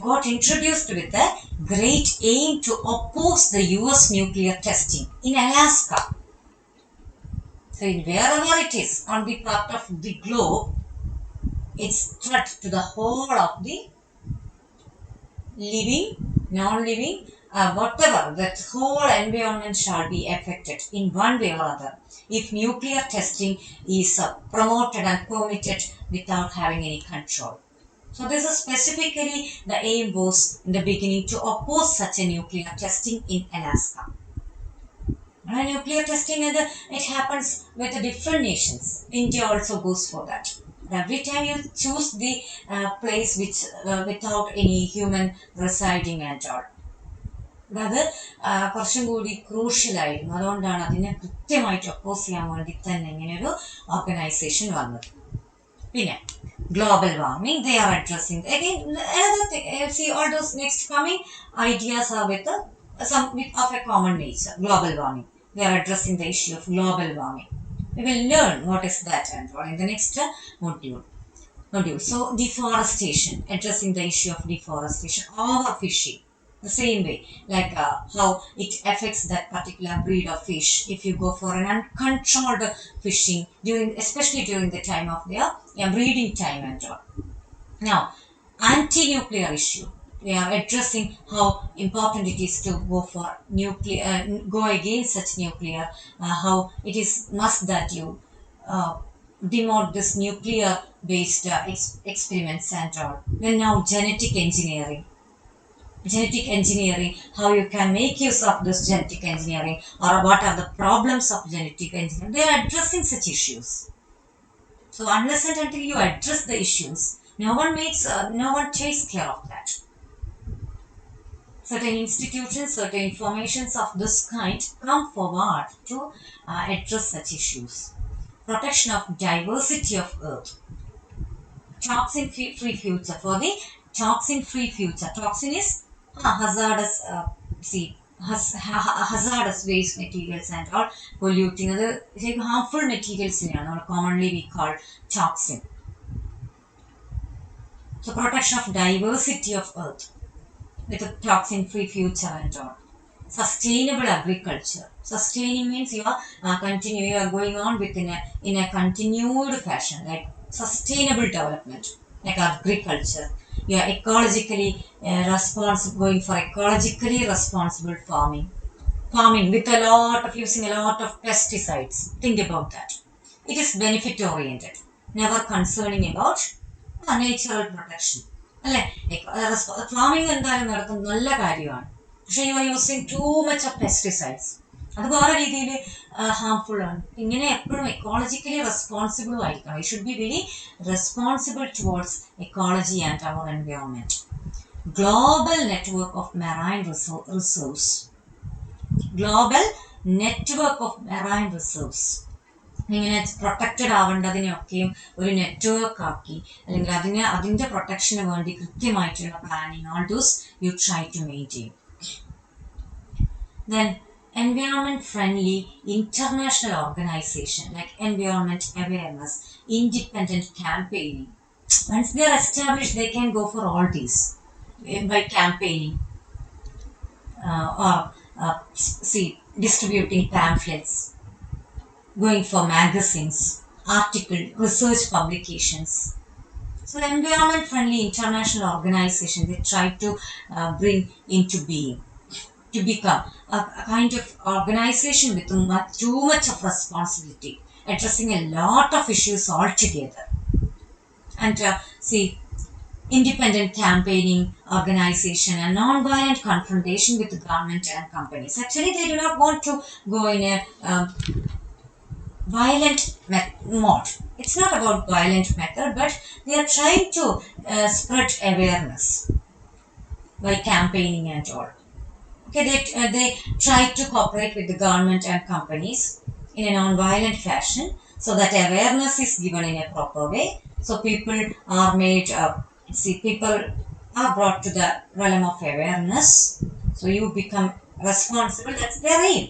got introduced with a great aim to oppose the US nuclear testing in Alaska. So wherever it is on the part of the globe, it's threat to the whole of the living, non-living, whatever, that whole environment shall be affected in one way or other if nuclear testing is promoted and permitted without having any control. So this is specifically the aim was in the beginning to oppose such a nuclear testing in Alaska. Nuclear testing, it happens with different nations. India also goes for that. Every time you choose the place which without any human residing at all. അത് കുറച്ചും കൂടി crucial ആയിരുന്നു. അതുകൊണ്ടാണ് അതിനെ കൃത്യമായിട്ട് oppose ചെയ്യാൻ വേണ്ടി തന്നെ ഇങ്ങനെയൊരു ഓർഗനൈസേഷൻ വന്നത്. പിന്നെ global warming, they are addressing again another thing. See, all those next coming ideas are with some of a common nature. Global warming, they are addressing the issue of global warming. We will learn what is that and all in the next module. So deforestation, addressing the issue of deforestation, overfishing, the same way, like how it affects that particular breed of fish if you go for an uncontrolled fishing especially during the time of their breeding time and all. Now, anti-nuclear issue, we are addressing how important it is to go for go against such nuclear, how it is must that you demote this nuclear based experiments and all. Then now genetic engineering, how you can make use of this genetic engineering, or what are the problems of genetic engineering. They are addressing such issues. So unless and until you address the issues, no one takes care of that. Certain institutions, certain informations of this kind come forward to address such issues. Protection of diversity of Earth. Toxin-free future. For the toxin-free future, toxin is hazardous, hazardous waste materials and all polluting other harmful materials commonly we call toxin. So protection of diversity of Earth with a toxin-free future and all. Sustainable agriculture. Sustaining means you are going on in a continued fashion, like sustainable development, like agriculture. You are ecologically responsible, going for ecologically responsible farming with using a lot of pesticides. Think about that. It is benefit oriented, never concerning about natural protection. അല്ലെ, farming എന്തായാലും നടത്തുന്നത് നല്ല കാര്യമാണ്. പക്ഷെ you are using too much of pesticides, അത് വേറെ രീതിയിൽ harmful ആണ്. ഇങ്ങനെ എപ്പോഴും എക്കോളജിക്കലി റെസ്പോൺസിബിളും ആയിരിക്കണം. You should be very responsible towards ecology and our environment. Global network of marine resource. Global network of marine resource. ഇങ്ങനെ പ്രൊട്ടക്റ്റഡ് ആവേണ്ടതിനെയൊക്കെയും ഒരു നെറ്റ്വർക്ക് ആക്കി, അല്ലെങ്കിൽ അതിൻ്റെ പ്രൊട്ടക്ഷന് വേണ്ടി കൃത്യമായിട്ടുള്ള planning, all those you try to maintain. Then environment friendly international organization like environment awareness, independent campaigning. Once they are established, they can go for all these by campaigning or distributing pamphlets, going for magazines, article, research publications. So environment friendly international organization, they try to bring into being, to become a kind of organization with too much of responsibility, addressing a lot of issues altogether. And independent campaigning organization and non-violent confrontation with the government and companies. Actually, they do not want to go in a violent mode. It's not about violent method, but they are trying to spread awareness. by campaigning and all. Okay, they try to cooperate with the government and companies in a non-violent fashion so that awareness is given in a proper way. So people are made, people are brought to the realm of awareness. So you become responsible. That's their aim.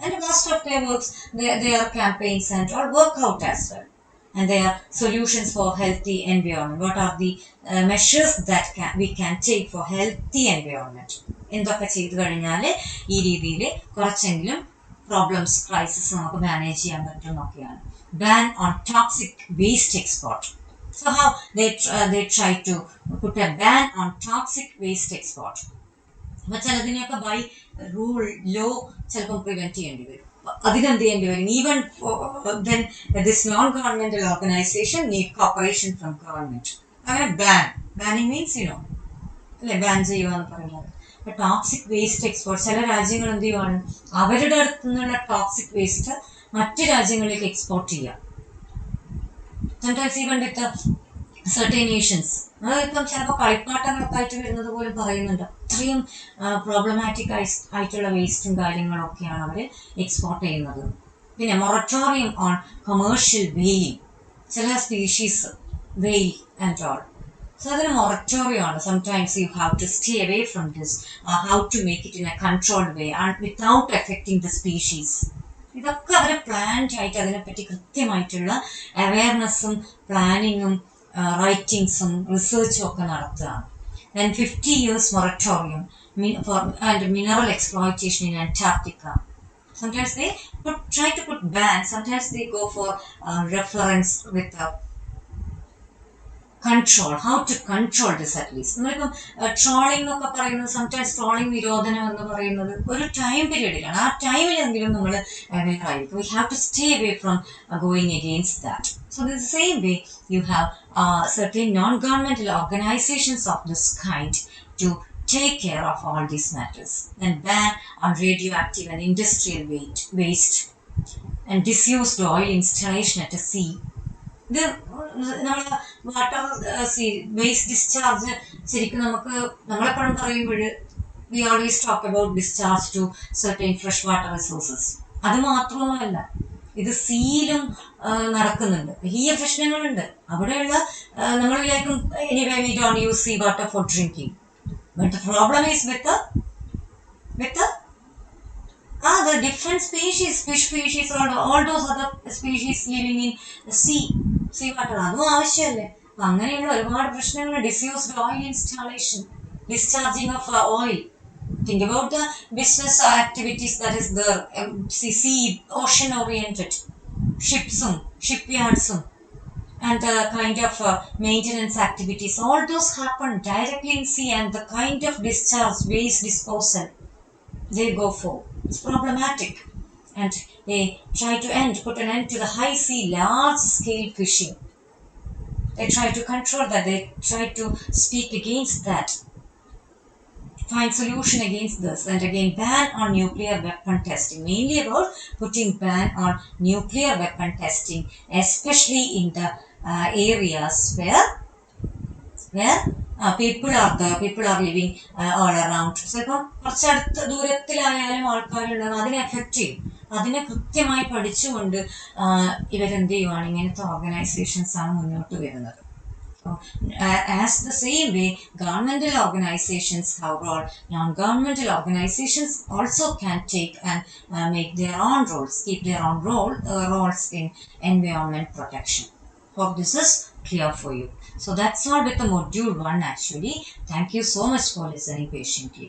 And most of their works, their campaigns and all work out as well. And there are solutions for healthy environment. What are the measures that we can take for healthy environment? എന്തൊക്കെ ചെയ്തു കഴിഞ്ഞാൽ ഈ രീതിയിൽ കുറച്ചെങ്കിലും problems crisis നമുക്ക് manage ചെയ്യാൻ പറ്റും എന്നൊക്കെയാണ്. Ban on toxic waste export. So how they try to put a ban on toxic waste export. അപ്പോൾ ചിലതിനെയൊക്കെ ബൈ റൂൾ ലോ ചിലപ്പോൾ പ്രിവെന്റ് ചെയ്യേണ്ടി വരും. അതിനെന്ത് ചെയ്യേണ്ടി വരും? Even then this non governmental organisation need corporation from government. അങ്ങനെ banning means അല്ലെ, ban ചെയ്യുക എന്ന് പറയുന്നത്. ഇപ്പൊ ടോക്സിക് വേസ്റ്റ് എക്സ്പോർട്ട്, ചില രാജ്യങ്ങൾ എന്ത് ചെയ്യുവാണ്, അവരുടെ അടുത്ത് നിന്നുള്ള ടോക്സിക് വേസ്റ്റ് മറ്റു രാജ്യങ്ങളിലേക്ക് എക്സ്പോർട്ട് ചെയ്യാം. Sometimes even with certain Nations. ഇപ്പം ചിലപ്പോൾ കളിപ്പാട്ടങ്ങളൊക്കെ ആയിട്ട് വരുന്നത് പോലും പറയുന്നുണ്ട്. അത്രയും പ്രോബ്ലമാറ്റിക് ആയിട്ടുള്ള വേസ്റ്റും കാര്യങ്ങളും ഒക്കെയാണ് അവർ എക്സ്പോർട്ട് ചെയ്യുന്നത്. പിന്നെ മൊറട്ടോറിയം ഓൺ കൊമേഴ്ഷ്യൽ വെയിലിംഗ്, ചില species whale and all. So അതിന് മൊറട്ടോറിയം ആണ്. Sometimes you have to stay away from this, how to make it in a controlled way and without affecting the species. ഇതൊക്കെ അവർ planned ആയിട്ട് അതിനെപ്പറ്റി കൃത്യമായിട്ടുള്ള അവയർനെസ്സും പ്ലാനിങ്ങും റൈറ്റിങ്സും റിസർച്ചും ഒക്കെ നടത്തുകയാണ്. Then 50 years moratorium and mineral exploitation in Antarctica. Sometimes they try to put bans, sometimes they go for reference with control, how to control this at least. നമ്മളിപ്പം trawling എന്നൊക്കെ പറയുന്നത്, സംടൈംസ് ട്രോളിംഗ് നിരോധനം എന്ന് പറയുന്നത് ഒരു ടൈം പീരീഡിലാണ്. ആ ടൈമിലെങ്കിലും നമ്മൾ aware ആയിരിക്കും. We have to stay away from going against that. So the same way you have certain non-governmental organizations of this kind to take care of all these matters. Then ban on radioactive and industrial waste and disused oil installation at a sea. ഇത് നമ്മളെ water waste discharge ശരിക്കും നമ്മളെപ്പോഴും പറയുമ്പോൾ we always talk about discharge to certain fresh water resources. അത് മാത്രമല്ല, ഇത് സീയിലും നടക്കുന്നുണ്ട്. വലിയ പ്രശ്നങ്ങളുണ്ട് അവിടെയുള്ള. നമ്മൾ വിചാരിക്കും anyway we don't use sea water for drinking, but the problem is with the different species, fish species or all those other species living in the sea water. അതും ആവശ്യമല്ലേ. അപ്പൊ അങ്ങനെയുള്ള ഒരുപാട് പ്രശ്നങ്ങൾ. Disused oil installation, discharging of oil. Think about the business activities that is there, sea, ocean oriented, shipyards, and the kind of maintenance activities. All those happen directly in sea, and the kind of discharge, waste disposal they go for, it's problematic. And they try to put an end to the high sea, large scale fishing. They try to control that. They try to speak against that, find solution against this. And again, ban on nuclear weapon testing, mainly about putting ban on nuclear weapon testing, especially in the areas where people are living all around. So ഇപ്പം കുറച്ചടുത്ത് ദൂരത്തിലായാലും ആൾക്കാരുള്ളത് അതിനെ effect ചെയ്യും. അതിനെ കൃത്യമായി പഠിച്ചുകൊണ്ട് ഇവരെന്ത് ചെയ്യുവാണ്, ഇങ്ങനത്തെ organisations ആണ് മുന്നോട്ട് വരുന്നത്. As the same way governmental organizations have role, non-governmental organizations also can take and make their own roles, keep their own roles in environment protection. Hope this is clear for you. So that's all with the module 1 actually. Thank you so much for listening patiently.